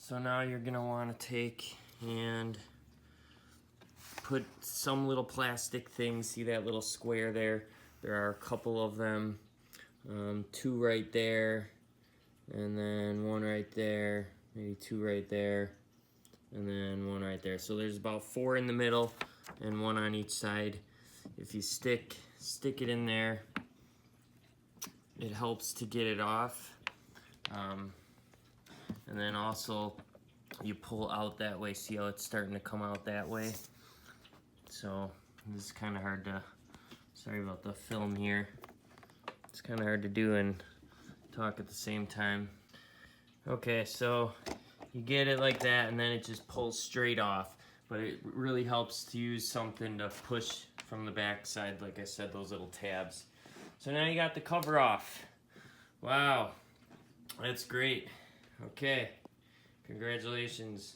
So now you're gonna want to take and put some little plastic things. See that little square there? There are a couple of them. 2 right there, and then 1 right there, maybe 2 right there, and then 1 right there. So there's about 4 in the middle and 1 on each side. If you stick it in there, it helps to get it off. And then also you pull out that way. See how it's starting to come out that way? So this is kind of hard to, sorry about the film here. It's kind of hard to do and talk at the same time. Okay, so you get it like that and then it just pulls straight off. But it really helps to use something to push from the back side, like I said, those little tabs. So now you got the cover off. Wow, that's great. Okay, congratulations.